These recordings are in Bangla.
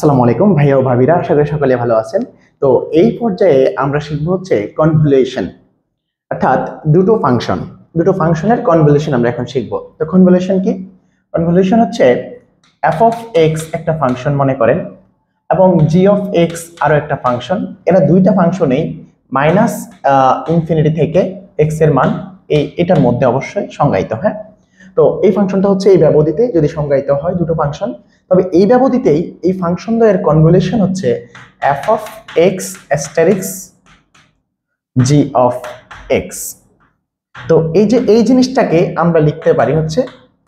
আসসালামু আলাইকুম ভাইয়া ও ভাবিরা, আশা করি সকলে ভালো আছেন। তো এই পর্যায়ে আমরা শিখব হচ্ছে কনভলিউশন, অর্থাৎ দুটো ফাংশনের কনভলিউশন আমরা এখন শিখব। তো কনভলিউশন কি? কনভলিউশন হচ্ছে এফ অফ এক্স একটা ফাংশন মনে করেন, এবং জি অফ এক্স আরো একটা ফাংশন। এরা দুইটা ফাংশনেই মাইনাস ইনফিনিটি থেকে এক্স এর মান এটার মধ্যে অবশ্যই সংজ্ঞায়িত। হ্যাঁ, তো এই ফাংশনটা হচ্ছে এই ব্যবধিতে যদি সংজ্ঞায়িত হয় দুটো ফাংশন, তবে এই ব্যবধিতেই এই ফাংশন দ্বয়ের কনভলিউশন হচ্ছে F of x Asterix G of x. তো এই জিনিসটাকে আমরা লিখতে পারি হচ্ছে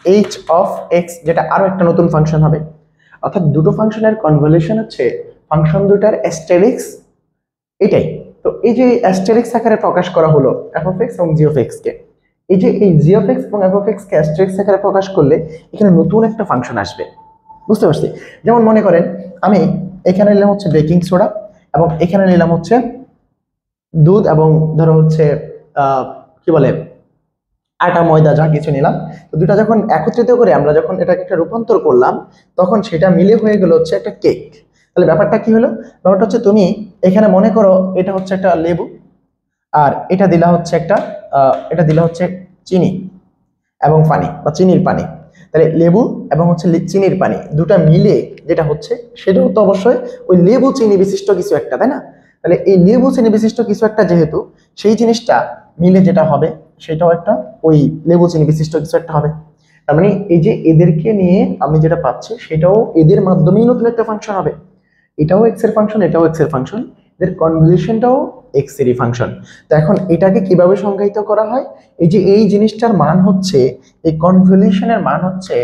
এইচ অফ এক্স, যেটা আরো একটা নতুন ফাংশন হবে। অর্থাৎ দুটো ফাংশনের কনভলিউশন হচ্ছে ফাংশন দুটার অ্যাস্টেরিক্স, এটাই। তো এই যে অ্যাস্টেরিক্স আকারে প্রকাশ করা হলো এফ অফ এক্স এবং জি অফ এক্স কে, এই জি অফ এক্স এবং F of x K Asterix আকারে প্রকাশ করলে এখানে নতুন একটা ফাংশন আসবে, বুঝতে পারছি? যেমন মনে করেন আমি এখানে নিলাম হচ্ছে বেকিং সোডা, এবং এখানে নিলাম হচ্ছে দুধ, এবং ধরো হচ্ছে কি বলে আটা ময়দা যা কিছু নিলাম। তো দুটা যখন একত্রিত করে আমরা যখন এটাকে একটা রূপান্তর করলাম, তখন সেটা মিলে হয়ে গেল হচ্ছে একটা কেক। তাহলে ব্যাপারটা কি হলো? ব্যাপারটা হচ্ছে তুমি এখানে মনে করো এটা হচ্ছে একটা লেবু, আর এটা দিলা হচ্ছে চিনি এবং পানি বা চিনির পানি। তাহলে লেবু এবং হচ্ছে চিনির পানি দুটা মিলে যেটা হচ্ছে সেটাও তো অবশ্যই ওই লেবু চিনি বিশিষ্ট কিছু একটা, তাই না? তাহলে এই লেবু চিনি বিশিষ্ট কিছু একটা, যেহেতু সেই জিনিসটা মিলে যেটা হবে সেটাও একটা ওই লেবু চিনি বিশিষ্ট কিছু একটা হবে। তার মানে এই যে এদেরকে নিয়ে আমি যেটা পাচ্ছি সেটাও এদের মাধ্যমেই নতুন একটা ফাংশন হবে। এটাও এক্স এর ফাংশন, এটাও এক্স এর ফাংশন, এদের কনভলিউশনটাও এক্স এরই ফাংশন। তো এখন এটাকে কিভাবে সংজ্ঞায়িত করা হয়? এই যে এই জিনিসটার মান হচ্ছে, এই কনভলিউশনের মান হচ্ছে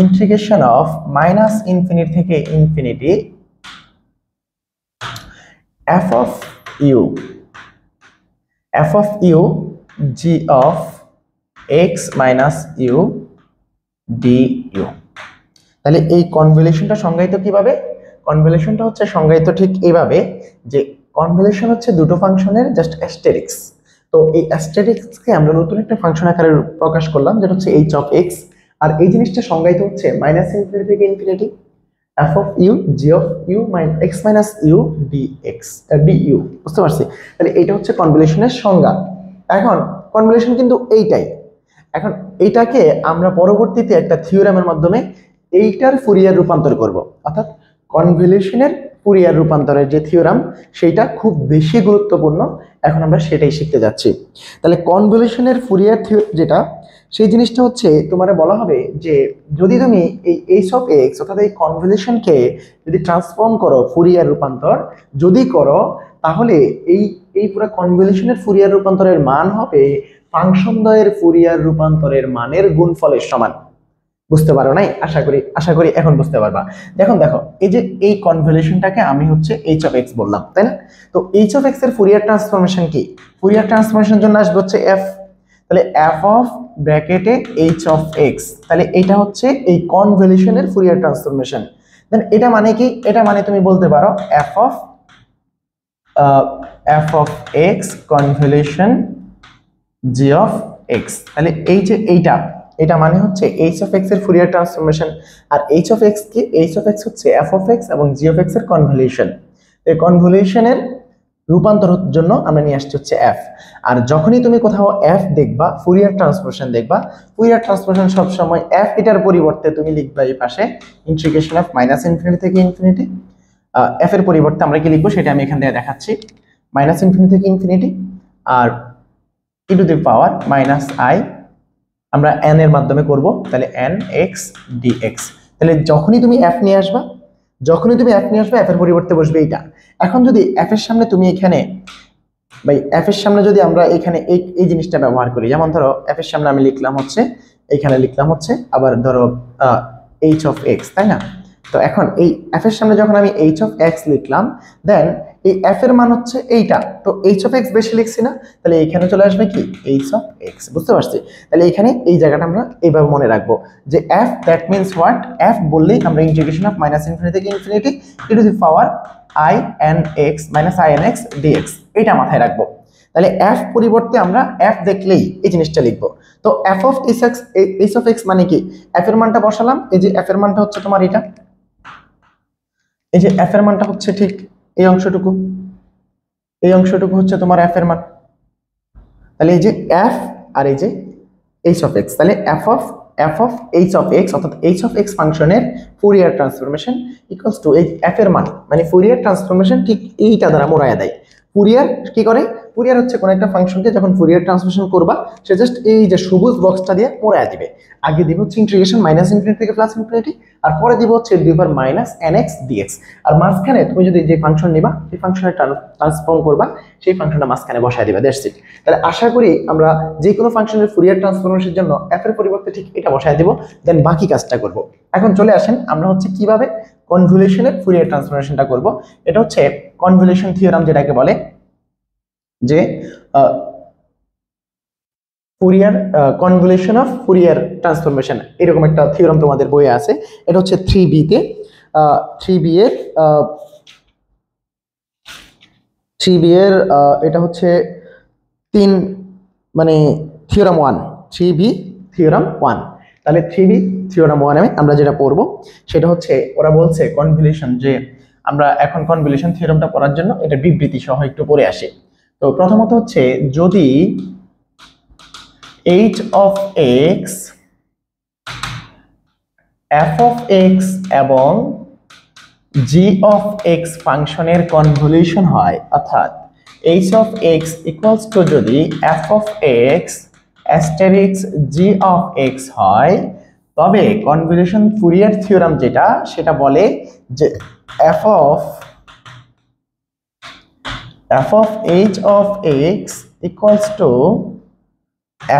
ইন্টিগ্রেশন অফ মাইনাস ইনফিনিটি থেকে infinity F of you G of x minus you d u. তাহলে এই কনভলিউশনটা সংজ্ঞায়িত কিভাবে? কনভলিউশনটা হচ্ছে সংজ্ঞায়িত ঠিক এইভাবে যে কনভলিউশন হচ্ছে দুটো ফাংশনের জাস্ট অ্যাস্টেরিক্স। তো এই অ্যাস্টেরিক্সকে আমরা নতুন একটা ফাংশন আকারে প্রকাশ করলাম, যেটা হচ্ছে এইচ অফ এক্স। আর এই জিনিসটা সংজ্ঞায়িত হচ্ছে মাইনাস ইনফিনিটি থেকে infinity F of you G of u x minus you d x d u, বুঝতে পারছি? তাহলে এইটা হচ্ছে কনভলিউশনের সংজ্ঞা। এখন কনভলিউশন কিন্তু এইটাই। এখন এইটাকে আমরা পরবর্তীতে একটা থিওরেমের মাধ্যমে এইটার ফুরিয়ার রূপান্তর করব। অর্থাৎ কনভলিউশনের ফুরিয়ার রূপান্তরের যে থিওরাম, সেইটা খুব বেশি গুরুত্বপূর্ণ। এখন আমরা সেটাই শিখতে যাচ্ছি। তাহলে কনভলিউশনের ফুরিয়ার থিওরাম যেটা, সেই জিনিসটা হচ্ছে তোমার বলা হবে যে যদি তুমি এই এইচ অফ এক্স অর্থাৎ এই কনভলিউশনকে যদি ট্রান্সফর্ম করো, ফুরিয়ার রূপান্তর যদি করো, তাহলে এই এই পুরো কনভলিউশনের ফুরিয়ার রূপান্তরের মান হবে ফাংশন দ্বয়ের ফুরিয়ার রূপান্তরের মানের গুণফলের সমান। বুঝতে পারো নাই? আশা করি এখন বুঝতে পারবা। দেখো এই যে এই কনভলিউশনটাকে আমি হচ্ছে এইচ অফ এক্স বললাম, তাই না? তো এইচ অফ এক্স এর ফুরিয়ার ট্রান্সফরমেশন কি? ফুরিয়ার ট্রান্সফরমেশনের জন্য আসবে হচ্ছে এফ। তাহলে এফ অফ ব্র্যাকেটে এইচ অফ এক্স, তাহলে এটা হচ্ছে এই কনভলিউশনের ফুরিয়ার ট্রান্সফরমেশন। দেন এটা মানে কি? এটা মানে তুমি বলতে পারো f of x convolution g of x. তাহলে এই যে এটা মানে হচ্ছে এইচ অফ এক্স এর ফুরিয়ার ট্রান্সফরমেশন। আর এইচ অফ এক্স কি? এইচ অফ এক্স হচ্ছে এফ অফ এক্স এবং জি অফ এক্স এর কনভলিউশন। এই কনভলিউশনের রূপান্তরের জন্য আমরা নিয়ে আসছি হচ্ছে এফ। আর যখনই তুমি কোথাও এফ দেখবা, ফুরিয়ার ট্রান্সফরমেশন দেখবা, ফুরিয়ার ট্রান্সফরমেশন সবসময় এফ এটার পরিবর্তে তুমি লিখবা এই পাশে ইন্টিগ্রেশন অফ মাইনাস ইনফিনিটি থেকে ইনফিনিটি। এফ এর পরিবর্তে আমরা কি লিখবো সেটা আমি এখান থেকে দেখাচ্ছি। মাইনাস ইনফিনিটি থেকে ইনফিনিটি আর e to the power minus i আমরা এন এর মাধ্যমে করব। তাহলে এন এক্স ডি এক্স। তাহলে যখনই তুমি এফ নিয়ে আসবা এফ এর পরিবর্তে বসবে এইটা। এখন যদি এফ এর সামনে তুমি এখানে এফ এর সামনে যদি আমরা এখানে এই জিনিসটা ব্যবহার করি, যেমন ধরো এফ এর সামনে আমি লিখলাম হচ্ছে আবার ধরো এইচ অফ এক্স, তাই না? তো এখন এই এফ এর সামনে যখন আমি এইচ অফ এক্স লিখলাম, দেন এই এফ এর মান হচ্ছে এইটা, তো এইচ অফ এক্স বেশি লিখছি না, তাহলে এখানে চলে আসবে কি এইচ অফ এক্স, বুঝতে পারছি? তাহলে এখানে এই জায়গাটা আমরা এইভাবে মনে রাখবো যে f that means what? F বললেই আমরা ইন্টিগ্রেশন অফ মাইনাস ইনফিনিটি থেকে infinity e to the power I N x minus I N x d x, এটা মাথায় রাখবো। তাহলে এফ পরিবর্তে আমরা এফ দেখলেই এই জিনিসটা লিখবো। তো F of h of x মানে কি? এফ এর মানটা বসালাম, এই যে এফ এর মানটা হচ্ছে তোমার এটা, এই যে f এর মানটা হচ্ছে ঠিক এই অংশটুকু, এই অংশটুকু হচ্ছে তোমার f এর মান। তাহলে এই যে f আর এই যে h অফ x, তাহলে f of h of x অর্থাৎ h অফ x ফাংশনের ফুরিয়ার ট্রান্সফরমেশন ইকুয়ালস টু এই f এর মান, মানে ফুরিয়ার ট্রান্সফরমেশন ঠিক এইটা দ্বারা মোড়ায়া দেয়। ফুরিয়ার কি করে? ফুরিয়ার হচ্ছে কোন একটা ফাংশনকে যখন ফুরিয়ার ট্রান্সফরমেশন করবা, সে জাস্ট এই যে সবুজ বক্সটা দিয়ে মোড়ায়া দিবে। আগে দিব হচ্ছে ইন্টিগ্রেশন মাইনাস ইনফিনিটি থেকে প্লাস ইনফিনিটি, আর পরে দিব হচ্ছে d power minus nx dx। আর মাঝখানে তুমি যদি যে ফাংশন নিবা, সেই ফাংশনে ট্রান্সফর্ম করবা, সেই ফাংশনটা মাঝখানে বসায় দিবা, দ্যাটস ইট। তাহলে আশা করি আমরা যে কোনো ফাংশনের ফুরিয়ার ট্রান্সফরমেশনের জন্য f এর পরিবর্তে ঠিক এটা বসায় দিব, দেন বাকি কাজটা করব। এখন চলে আসেন আমরা হচ্ছে কিভাবে কনভলিউশনের ফুরিয়ার ট্রান্সফরমেশনটা করব। এটা হচ্ছে কনভলিউশন থিওরাম, যেটাকে বলে যে Fourier convolution of Fourier transformation, এরকম একটা থিওরাম তোমাদের বইয়ে আছে। এটা হচ্ছে 3b তে 3b এর 3b এর এটা হচ্ছে 3 মানে থিওরাম 1, 3b থিওরাম 1। তাহলে 3b থিওরাম 1 এ আমরা যেটা পড়বো সেটা হচ্ছে, ওরা বলছে কনভলিউশন, যে আমরা এখন কনভলিউশন থিওরামটা পড়ার জন্য এটা বিবৃতি সহ একটু পড়ে আসি। তো প্রথমত হচ্ছে, যদি h of x, f of x এবং g of x ফাংশনের কনভলিউশন হয়, অর্থাৎ h of x equals to যদি f of x asterisk g of x হয়, তবে কনভলিউশন ফুরিয়ার থিওরাম যেটা, সেটা বলে যে f of h of x equals to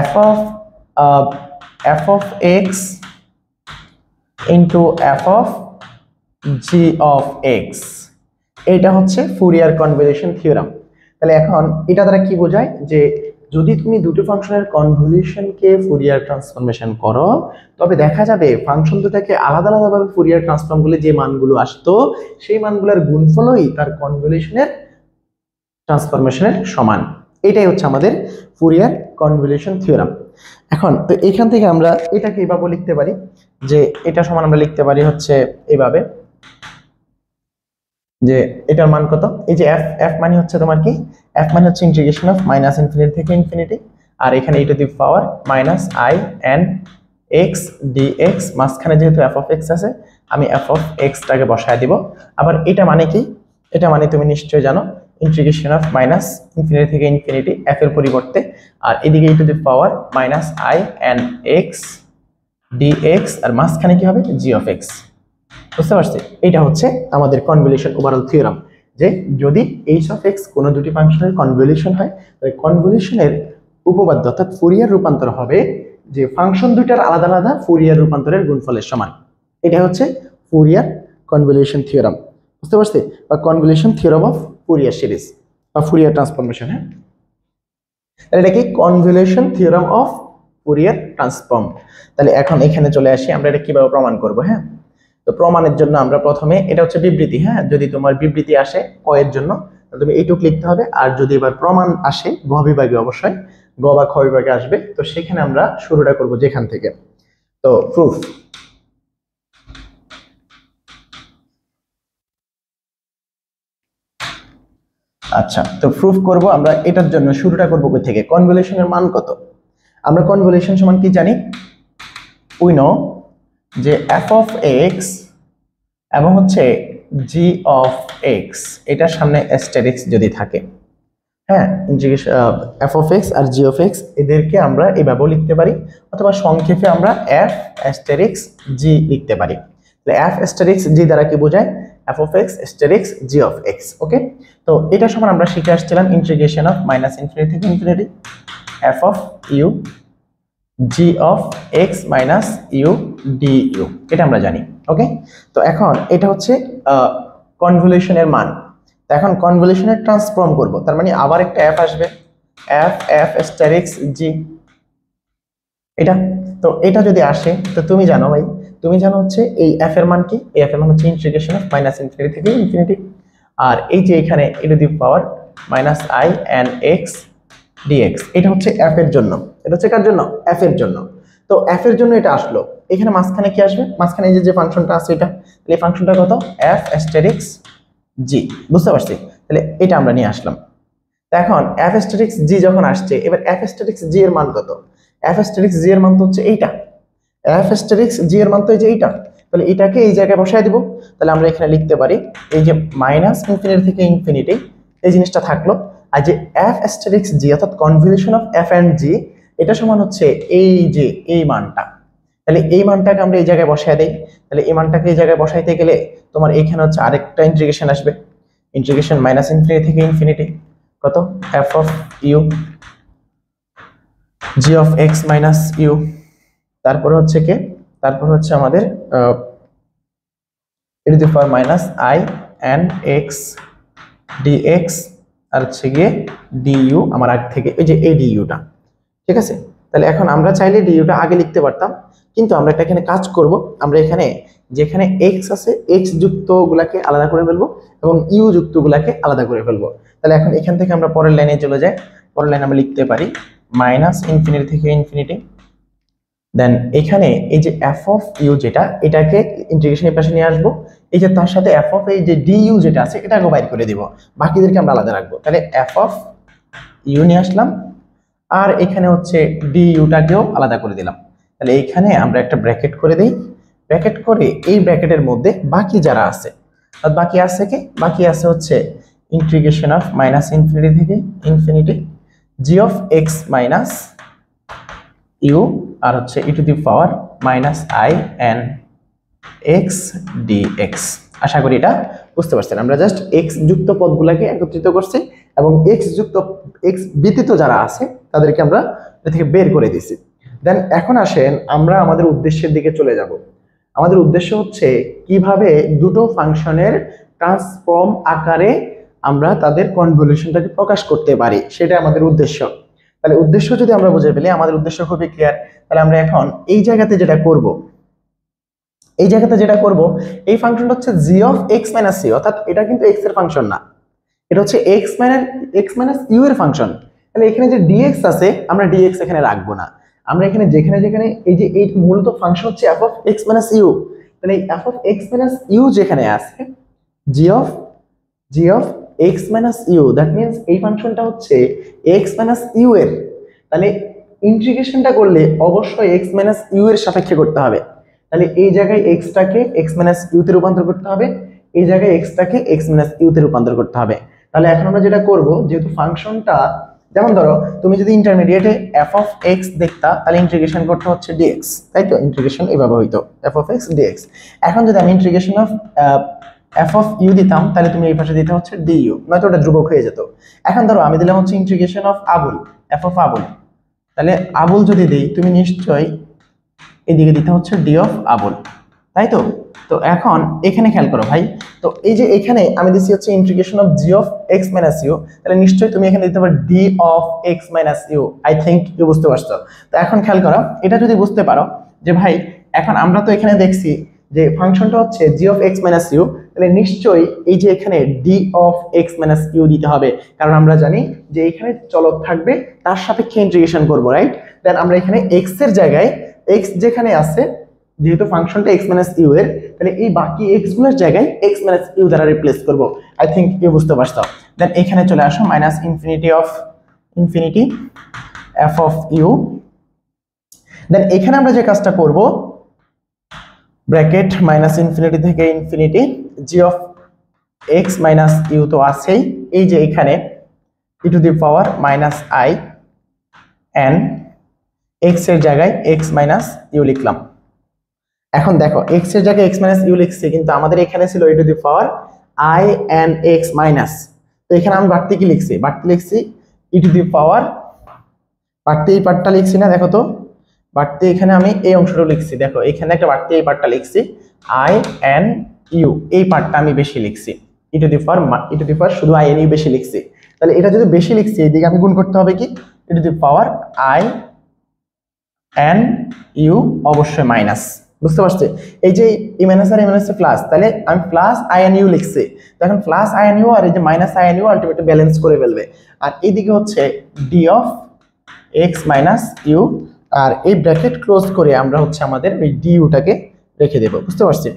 f of x into f of g of x, এটা হচ্ছে ফুরিয়ার কনভলিউশন থিওরাম। তাহলে এখন এটা দ্বারা কি বোঝায়, যে যদি তুমি দুটো ফাংশনের কনভলিউশনকে ফুরিয়ার ট্রান্সফরমেশন করো, তবে দেখা যাবে ফাংশন দুটাকে আলাদা আলাদাভাবে ফুরিয়ার ট্রান্সফর্ম করলে যে মানগুলো আসতো, সেই মানগুলোর গুণফলই তার কনভলিউশনের ট্রান্সফরমেশনের সমান। এটাই হচ্ছে আমাদের ফুরিয়ার কনভলিউশন থিওরাম। এখন তো এখান থেকে আমরা এটাকে এইভাবে লিখতে পারি, যে এটা সমান আমরা লিখতে পারি হচ্ছে এইভাবে, যে এটার মান কত, এই যে f মানে হচ্ছে তোমার কি, f মানে হচ্ছে ইন্টিগ্রেশন অফ মাইনাস ইনফিনিটি থেকে ইনফিনিটি, আর এখানে e to the power minus i n x dx, মাঝখানে যেহেতু f of x আছে, আমি f of x টাকে বসায় দিব। আবার এটা মানে কি, এটা মানে তুমি নিশ্চয়ই জানো, ইন্টিগ্রেশন অফ মাইনাস ইনফিনিটি থেকে ইনফিনিটি f এর পরিবর্তে, আর এদিকে e to the power minus i n x dx, আর মাঝখানে কি হবে, g of x। বুঝতে পারছি? এটা হচ্ছে আমাদের কনভলিউশন ওভারঅল থিওরাম, যে যদি h of x কোনো দুটি ফাংশনের কনভলিউশন হয়, তাহলে কনভলিউশনের উপপাদ্য অর্থাৎ ফুরিয়ার রূপান্তর হবে যে ফাংশন দুইটার আলাদা আলাদা ফুরিয়ার রূপান্তরের গুণফলের সমান। এটা হচ্ছে ফুরিয়ার কনভলিউশন থিওরাম। বুঝতে পারছি? বা convolution theorem of Fourier series বা ফুরিয়ার ট্রান্সফরমেশন। হ্যাঁ, তাহলে এটা কি convolution theorem of Fourier transform. তাহলে এখন এখানে চলে আসি, আমরা এটা কিভাবে প্রমাণ করব। হ্যাঁ, তো প্রমাণের জন্য আমরা প্রথমে, এটা হচ্ছে বিবৃতি। হ্যাঁ, যদি তোমার বিবৃতি আসে ক এর জন্য, তুমি এইটুকু লিখতে হবে। আর যদি এবার প্রমাণ আসে গ বিভাগে, অবশ্যই গ বা খ বিভাগে আসবে, তো সেখানে আমরা শুরুটা করব যেখান থেকে। তো প্রুফ, আচ্ছা, তো প্রুফ করব আমরা। এটার জন্য শুরুটা করব কই থেকে, কনভলিউশনের মান কত। আমরা কনভলিউশন সমান কি জানি, উই নো যে f of x এবং হচ্ছে g of x, এটার সামনে অ্যাস্টেরিক্স যদি থাকে, হ্যাঁ, ইন্টিগ্রেশন f of x আর g of x, এদেরকে আমরা এইভাবে লিখতে পারি, অথবা সংক্ষেপে আমরা f asterisk g লিখতে পারি। তাহলে f asterisk g দ্বারা কি বোঝায়, f of x asterisk g of x। ওকে, তো এটা সমান আমরা শিখে আসছিলাম ইন্টিগ্রেশন অফ মাইনাস ইনফিনিটি থেকে infinity f of u g of x minus u du, এটা আমরা জানি। ওকে, তো এখন এটা হচ্ছে কনভলিউশনের মান। তো এখন কনভলিউশনের ট্রান্সফর্ম করব, তার মানে আবার একটা f আসবে, f asterisk g, এটা। তো এটা যদি আসে, তো তুমি জানো ভাই, তুমি জানো হচ্ছে এই f এর মান কি, এই f এর মান হচ্ছে ইন্টিগ্রেশন অফ মাইনাস ইনফিনিটি থেকে ইনফিনিটি, আর এই যে এখানে e to the power minus i n x dx, এটা হচ্ছে f এর জন্য। এটা হচ্ছে কার জন্য, f এর জন্য। তো f এর জন্য এটা আসলো, এখানে মাঝখানে কি আসবে, মাঝখানে এই যে ফাংশনটা আছে এটা, তাহলে এই ফাংশনটা কত, এফ অ্যাস্টেরিক্স জি, বুঝতে পারছি। তাহলে এটা আমরা নিয়ে আসলাম। এখন এফ অ্যাস্টেরিক্স জি যখন আসছে, এবার এফ অ্যাস্টেরিক্স জি এর মান কত, এফ অ্যাস্টেরিক্স জি এর মান তো হচ্ছে এইটা, এফ অ্যাস্টেরিক্স জি এর মান তো এই যে এইটা, তাহলে এটাকে এই জায়গায় বসায় দিব। তাহলে আমরা এখানে লিখতে পারি এই যে মাইনাস ইনফিনিটি থেকে ইনফিনিটি এই জিনিসটা থাকলো, আর যে এফ অ্যাস্টেরিক্স জি অর্থাৎ কনভলিউশন অফ এফ এন্ড জি এটা সমান হচ্ছে এই যে এই মানটা। তাহলে এই মানটাকে আমরা এই জায়গায় বসায় দেই। তাহলে এই মানটাকে এই জায়গায় বসাইতে গেলে তোমার এখানে হচ্ছে আরেকটা ইন্টিগ্রেশন আসবে, ইন্টিগ্রেশন মাইনাস ইনফিনিটি থেকে ইনফিনিটি কত, F of you G of x minus U, তারপর হচ্ছে কে, তারপর হচ্ছে আমাদের e to the power minus I N x DX, আর হচ্ছে গিয়ে ডিইউ আমার আগে থেকে ওই যে এই ডিইউটা, ঠিক আছে। তাহলে এখন আমরা চাইলে ডিইউটা আগে লিখতে পারতাম, কিন্তু আমরা এটা এখানে কাজ করব, আমরা এখানে যেখানে এক্স আছে এক্স যুক্ত গুলাকে আলাদা করে ফেলবো এবং ইউ যুক্ত গুলাকে আলাদা করে ফেলবো। তাহলে এখন এখান থেকে আমরা পরের লাইনে চলে যাই, পরের লাইনে আমরা লিখতে পারি মাইনাস ইনফিনিটি থেকে ইনফিনিটি, দেন এখানে এই যে এফ অফ ইউ যেটা এটাকে ইন্টিগ্রেশনের পাশে নিয়ে আসবো, এই যে তার সাথে এফ অফ এই যে ডিইউ যেটা আছে এটাকে বাইর করে দিব, বাকিদেরকে আমরা আলাদা রাখবো। তাহলে এফ অফ ইউ নিয়ে আসলাম, আর এখানে হচ্ছে ডিইউটাকেও আলাদা করে দিলাম। তাহলে এইখানে আমরা একটা ব্র্যাকেট করে দিই, ব্র্যাকেট করে এই ব্র্যাকেটের মধ্যে বাকি যারা আছে, আর বাকি আছে কি, বাকি আছে হচ্ছে ইন্টিগ্রেশন অফ মাইনাস ইনফিনিটি থেকে infinity G of x minus U, আর হচ্ছে E to the power minus I N x DX. আশা করি এটা বুঝতে পারছেন। আমরা জাস্ট এক্স যুক্ত পদগুলোকে একত্রিত করছি এবং এক্স যুক্ত এক্স ব্যতীত যারা আছে তাদেরকে আমরা এটা থেকে বের করে দিছি। দেন এখন আসেন আমরা আমাদের উদ্দেশ্যের দিকে চলে যাব। আমাদের উদ্দেশ্য হচ্ছে কিভাবে দুটো ফাংশনের ট্রান্সফর্ম আকারে আমরা তাদের কনভলিউশনটাকে প্রকাশ করতে পারি, সেটা আমাদের উদ্দেশ্য। তাহলে উদ্দেশ্য যদি আমরা বুঝে ফেলি, আমাদের উদ্দেশ্য খুবই ক্লিয়ার। তাহলে আমরা এখন এই জায়গাতে যেটা করব, এই জায়গাতে যেটা করব, এই ফাংশনটা হচ্ছে জি অফ এক্স মাইনাস সি, অর্থাৎ এটা কিন্তু এক্স এর ফাংশন না, এটা হচ্ছে এক্স মাইনাস ইউ এর ফাংশন। তাহলে এখানে যে ডিএক্স আছে আমরা ডিএক্স এখানে রাখবো না, আমরা এখানে যেখানে যেখানে এই যে এই মূলত ফাংশন হচ্ছে F of x minus you, তাহলে এই F of x minus U যেখানে আছে G of x minus U, that means এই ফাংশনটা হচ্ছে এক্স মাইনাস ইউ এর। তাহলে ইন্টিগ্রেশনটা করলে অবশ্যই এক্স মাইনাস ইউ এর সাপেক্ষে করতে হবে। তাহলে এই জায়গায় এক্সটাকে এক্স মাইনাস ইউ তে রূপান্তর করতে হবে, এই জায়গায় এক্সটাকে এক্স মাইনাস ইউ তে রূপান্তর করতে হবে। তাহলে এখন আমরা যেটা করব, যেহেতু ফাংশনটা যেমন ধরো তুমি যদি ইন্টারমিডিয়েটে এফ অফ এক্স দেখতা, তাহলে ইন্টিগ্রেশন করতে হচ্ছে ডিএক্স, তাই তো, ইন্টিগ্রেশন এভাবে হইতো এফ অফ এক্স ডিএক্স। এখন যদি আমি integration of f of u দিতাম, তাহলে তুমি এই পাশে দিতে হচ্ছে ডিইউ, নয়তো ওটা ধ্রুবক হয়ে যেত। এখন ধরো আমি দিলাম হচ্ছে integration of Abul, F of Abul, তাহলে আবুল যদি দিই তুমি নিশ্চয়ই এদিকে দিতে হচ্ছে ডি অফ আবুল, তাই তো। তো এখন এখানে খেয়াল করো ভাই, তো এই যে এখানে আমি দিচ্ছি হচ্ছে integration of G of x minus you, তাহলে নিশ্চয়ই তুমি এখানে দিতে পারো d of x minus u. I think you বুঝতে পারছো। তো এখন খেয়াল করো, এটা যদি বুঝতে পারো যে ভাই এখন আমরা তো এখানে দেখছি যে ফাংশনটা হচ্ছে জি অফ এক্স মাইনাস ইউ, তাহলে নিশ্চয়ই এই যে এখানে d of x minus u দিতে হবে, কারণ আমরা জানি যে এখানে চলক থাকবে তার সাপেক্ষে ইন্টিগ্রেশন করবো, রাইট। দেন আমরা এখানে এক্স এর জায়গায় এক্স যেখানে আছে, যেহেতু ফাংশনটা এক্স মাইনাস ইউ এর, তাহলে এই বাকি এক্স গুলোর জায়গায় এক্স মাইনাস ইউ দ্বারা রিপ্লেস করবো। আই থিঙ্ক ইউ বুঝতে পারছো। দেন এখানে চলে আসো minus infinity of infinity F of U. Then এখানে আমরা যে কাজটা করব, ব্র্যাকেট মাইনাস ইনফিনিটি থেকে infinity G of x minus U তো আছেই, এই যে এখানে E to the power minus I N X এর জায়গায় এক্স মাইনাস ইউ লিখলাম। এখন দেখো এক্স এর জায়গায় এক্স মাইনাস ইউ লিখছি, কিন্তু আমাদের এখানে ছিল E to the power I N x minus, তো এখানে আমি বাড়তি কি লিখছি, বাড়তি লিখছি ই টু দি পাওয়ার, বাড়তি এই পার্টটা লিখছি না, দেখো তো বাড়তি এখানে আমি এই অংশটা লিখছি, দেখো এখানে একটা বাড়তি এই পার্টটা লিখছি আই এন ইউ, এই পার্টটা আমি বেশি লিখছি, ই টু দি পাওয়ার শুধু আই এন ইউ বেশি লিখছি। তাহলে এটা যদি বেশি লিখছি, এইদিকে আমি গুণ করতে হবে কি, E to the power I N U অবশ্যই মাইনাস, বুঝতে পারছি। এই যে ই মাইনাস আর ই মাইনাস প্লাস, তাহলে আমি প্লাস আই এন ইউ লিখছি, তো এখন প্লাস আই এন ইউ আর এই যে minus I N U ultimately balance করে ফেলবে। আর এইদিকে হচ্ছে D of x minus U আর এই ব্র্যাকেট ক্লোজ করে আমরা হচ্ছে আমাদের ওই ডিইউটাকে রেখে দেব, বুঝতে পারছি?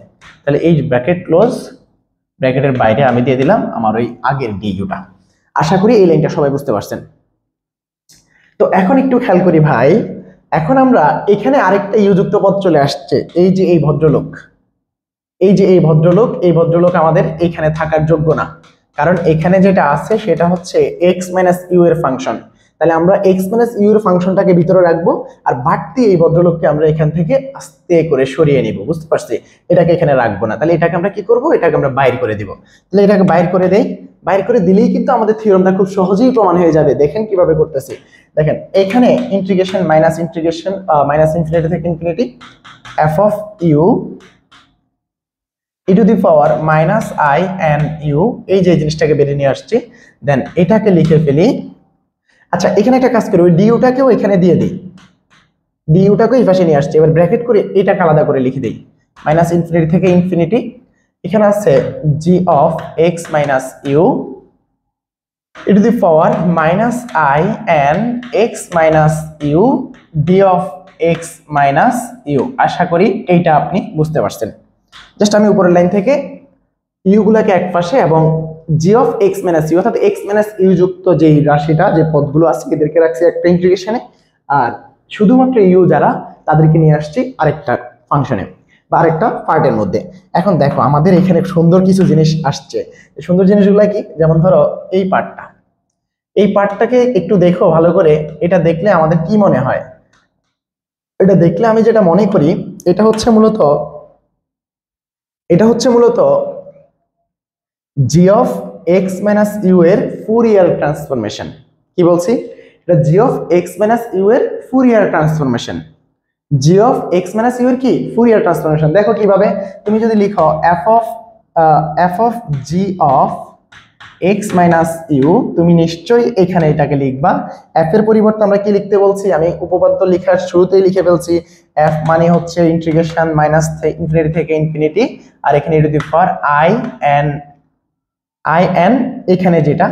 তাহলে এই ব্র্যাকেট ক্লোজ, ব্র্যাকেটের বাইরে আমি দিয়ে দিলাম আমার ওই আগের ডিইউটা। আশা করি এই লাইনটা সবাই বুঝতে পারছেন। তো এখন একটু খেয়াল করি ভাই, এখন আমরা এখানে আরেকটা ইউ যুক্ত পদ চলে আসছে, এই যে এই ভদ্রলোক, এই যে এই ভদ্রলোক, এই ভদ্রলোক আমাদের এখানে থাকার যোগ্য না, কারণ এখানে যেটা আছে সেটা হচ্ছে এক্স মাইনাস ইউ এর ফাংশন। তাহলে আমরা এক্স মাইনাস ইউ এর ফাংশনটাকে ভিতরে রাখবো, আর বাড়তি এই ভদ্রলোককে আমরা এখান থেকে আস্তে করে সরিয়ে নিব, বুঝতে পারছি? এটাকে এখানে রাখবো না। তাহলে এটাকে আমরা কি করব, এটাকে আমরা বাইর করে দিব। তাহলে এটাকে বাইর করে দেই, বাইর করে দিলেই কিন্তু আমাদের থিওরামটা খুব সহজেই প্রমাণ হয়ে যাবে। দেখেন কিভাবে করতেছি, দেখেন এখানে ইন্টিগ্রেশন মাইনাস ইনফিনিটি থেকে infinity F of you E to the power minus I N you, এই যে জিনিসটাকে বেরিয়ে নিয়ে আসছি, দেন এটাকে লিখে ফেলি। আচ্ছা এখানে একটা কাজ করি, ওই ডিইউটাকেও এখানে দিয়ে দিই, ডিইউটাকেও এই পাশে নিয়ে আসছি, এবার ব্র্যাকেট করে এটাকে আলাদা করে লিখে দিই, মাইনাস ইনফিনিটি থেকে ইনফিনিটি, এখানে আছে G of x minus U E to the power minus I N x minus you D of x minus U. আশা করি এইটা আপনি বুঝতে পারছেন। জাস্ট আমি উপরের লাইন থেকে ইউ গুলাকে এক পাশে এবং g of x minus you অর্থাৎ এক্স মাইনাস ইউ যুক্ত যে রাশিটা, যে পদগুলো আছে এদেরকে রাখছি একটা ইন্টিগ্রেশনে, আর শুধুমাত্র ইউ যারা তাদেরকে নিয়ে আসছি আরেকটা ফাংশনে বা আরেকটা পার্টের মধ্যে। এখন দেখো আমাদের এখানে সুন্দর কিছু জিনিস আসছে। সুন্দর জিনিসগুলো কি, যেমন ধরো এই পার্টটা, এই পার্টটাকে একটু দেখো ভালো করে। এটা দেখলে আমাদের কি মনে হয়, এটা দেখলে আমি যেটা মনে করি এটা হচ্ছে মূলত g of x minus u এর ফুরিয়ার ট্রান্সফরমেশন। কি বলছি, এটা g of x minus u এর Fourier transformation. G of x minus u এর কি ফুরিয়ার ট্রান্সফরমেশন। দেখো কিভাবে, তুমি যদি লিখো f of G of x minus u, তুমি নিশ্চয়ই এখানে এটাকে লিখবা। এফ এর পরিবর্তে আমরা কি লিখতে বলছি, আমি উপপাদ্য লেখার শুরুতেই লিখে ফেলছি, এফ মানে হচ্ছে ইন্টিগ্রেশন মাইনাস ইনফিনিটি থেকে ইনফিনিটি, আর এখানে E to the power I N এখানে যেটা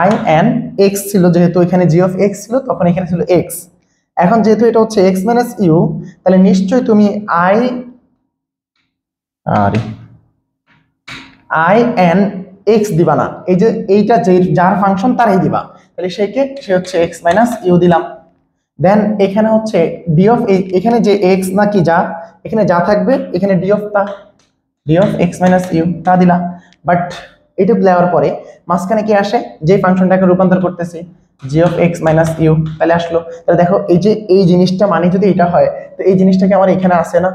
আই এন এক্স ছিল, যেহেতু এখানে জি অফ এক্স ছিল তখন এখানে ছিল এক্স। এখন যেহেতু এটা হচ্ছে এক্স মাইনাস ইউ, তাহলে নিশ্চয়ই তুমি আই এন এক্স দিবা না, এই যে এইটা যার ফাংশন তারই দিবা। তাহলে সে হচ্ছে এক্স মাইনাস ইউ দিলাম। দেন এখানে হচ্ছে ডি অফ, এখানে যে এক্স নাকি যা, এখানে যা থাকবে এখানে d of x minus u তা দিলাম। বাট এটা দেওয়ার পরে মাঝখানে কি আসে, যে ফাংশনটাকে রূপান্তর করতেছি জি অফ এক্স মাইনাস ইউ, তাহলে আসলো। তাহলে দেখো এই জিনিসটা মানে যদি এটা হয়, তো এই জিনিসটাকে আমার এখানে আসে না,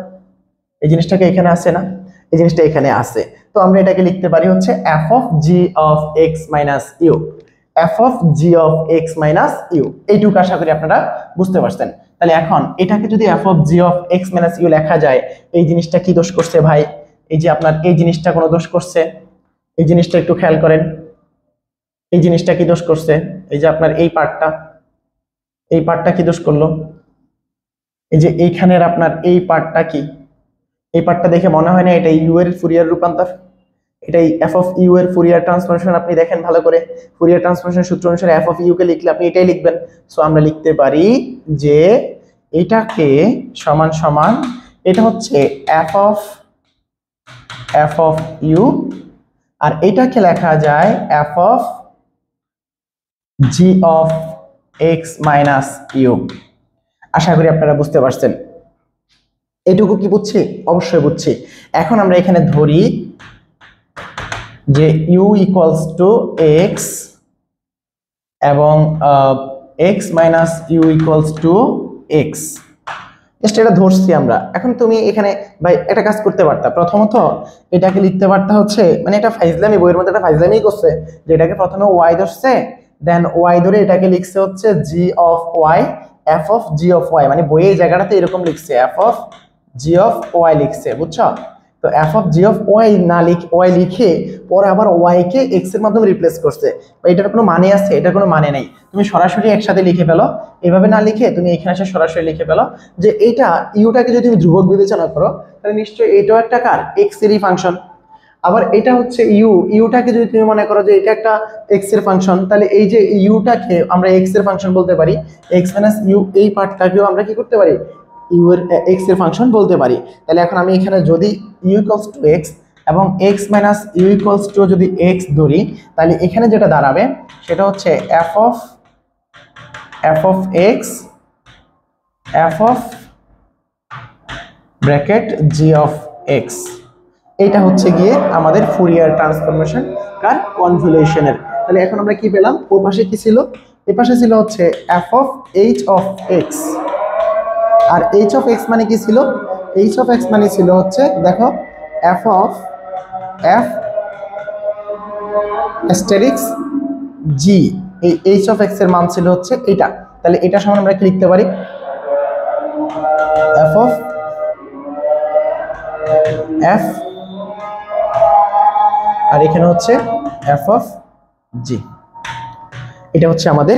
এই জিনিসটাকে এখানে আসে না, এই জিনিসটা এখানে আসে। তো আমরা এটাকে লিখতে পারি হচ্ছে F of G of x minus u, f of G of x minus u. এইটুকু আশা করি আপনারা বুঝতে পারছেন। তাহলে এখন এটাকে যদি f of G of x minus u লেখা যায়, এই জিনিসটা কি দোষ করছে ভাই, এই যে আপনার এই জিনিসটা কোনো দোষ করছে, এই জিনিসটা একটু খেয়াল করেন, এই জিনিসটা কি দোষ করছে, এই যে আপনার এই পার্টটা কি দোষ করলো, এই যে এইখানের আপনার এই পার্টটা কি, এই পার্টটা দেখে মনে হয় না এটা ইউ এর ফুরিয়ার রূপান্তর, এটাই এফ অফ ইউ এর ফুরিয়ার ট্রান্সফরমেশন। আপনি দেখেন ভালো করে, ফুরিয়ার ট্রান্সফরমেশন সূত্র অনুসারে এফ অফ ইউ কে লিখলে আপনি এটাই লিখবেন। সো আমরা লিখতে পারি যে এটাকে সমান সমান, এটা হচ্ছে এফ অফ ইউ, আর এটাকে লেখা যায় F of G of x minus U. আশা করি আপনারা বুঝতে পারছেন। এটুকু কি বুঝছি? অবশ্যই বুঝছি। এখন আমরা এখানে ধরি যে ইউ ইকুয়ালস টু এক্স এবং x minus u equals to x, just এটা ধরছি আমরা। এখন তুমি এখানে ভাই একটা কাজ করতে পারতা, প্রথমত এটাকে লিখতে পারতা হচ্ছে, মানে এটা ফাইজলামি, বইয়ের মধ্যে একটা ফাইজলামি করছে যে এটাকে প্রথমে ওয়াই ধরছে, দেন ওয়াই ধরে এটাকে লিখছে হচ্ছে জি of Y, F of G of Y, মানে বইয়ের জায়গাটাতে এরকম লিখছে F of G of Y লিখছে, বুঝছো? তো F of G of Y না লিখে ওয়াই লিখে পরে আবার ওয়াই কে এক্স এর মাধ্যমে রিপ্লেস করছে। এটার কোনো মানে আছে? এটার কোনো মানে নেই। তুমি সরাসরি একসাথে লিখে ফেলো, এভাবে না লিখে তুমি এখানে এসে সরাসরি লিখে ফেলো যে এইটা ইউটাকে যদি তুমি ধ্রুবক বিবেচনা করো, তাহলে নিশ্চয়ই এটাও একটা কার এক্স এরই ফাংশন, আবার এটা হচ্ছে ইউ, ইউটাকে যদি তুমি মনে করো যে এটা একটা এক্স এর ফাংশন, তাহলে এই যে ইউটাকে আমরা এক্স এর ফাংশন বলতে পারি, এক্স মাইনাস ইউ এই পার্টটাকেও আমরা কি করতে পারি, ইউ এর এক্স এর ফাংশন বলতে পারি। তাহলে এখন আমি এখানে যদি ইউ ইকুয়ালস টু এক্স এবং x minus u equals to যদি এক্স ধরি, তাহলে এখানে যেটা দাঁড়াবে সেটা হচ্ছে F of x f of bracket g of x. এটা হচ্ছে গিয়ে আমাদের ফুরিয়ার ট্রান্সফরমেশন কার কনভলিউশনের। তাহলে এখন আমরা কি পেলাম, ওর পাশে কি ছিল, এ পাশে ছিল হচ্ছে F of h of x, আর এইচ অফ এক্স মানে কি ছিল, এইচ অফ এক্স মানে ছিল হচ্ছে দেখো এফ অফ এফ অ্যাস্টেরিক্স জি, এই এইচ অফ এক্স এর মান ছিল হচ্ছে এটা। তাহলে এটা সমান আমরা কি লিখতে পারি, এফ অফ এফ আর এখানে হচ্ছে এফ অফ জি। এটা হচ্ছে আমাদের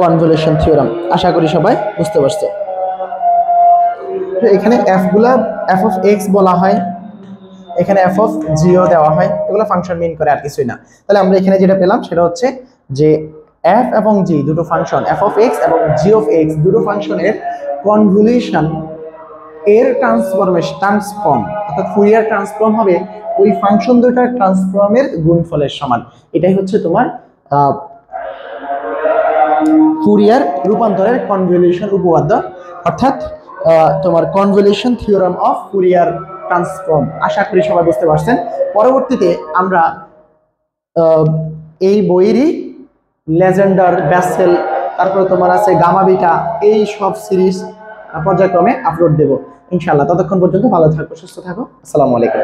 কনভলিউশন থিওরাম। আশা করি সবাই বুঝতে পারছো। এখানে এফ গুলা এফ অফ এক্স বলা হয়, এখানে এফ অফ জিও দেওয়া হয়, এগুলো ফাংশন মিন করে আর কিছুই না। তাহলে আমরা এখানে যেটা পেলাম সেটা হচ্ছে যে এফ এবং জি দুটো ফাংশন, এফ অফ এক্স এবং জি অফ এক্স দুটো ফাংশনের কনভলিউশন এর ট্রান্সফর্ম অর্থাৎ ফুরিয়ার ট্রান্সফর্ম হবে ওই ফাংশন দুটার ট্রান্সফর্মের গুণফলের সমান। এটাই হচ্ছে তোমার ফুরিয়ার রূপান্তরের কনভলিউশন উপপাদ্য, অর্থাৎ তোমার convolution theorem of Fourier transform. আশা করি সবাই বুঝতে পারছেন। পরবর্তীতে আমরা এই বইয়েরই লেজেন্ডার, ব্যাসেল, তারপরে তোমার আছে গামা বিটা, এই সব সিরিজ পর্যায়ক্রমে আপলোড দেব ইনশাআল্লাহ। ততক্ষণ পর্যন্ত ভালো থাকো, সুস্থ থাকো। আসসালামু আলাইকুম।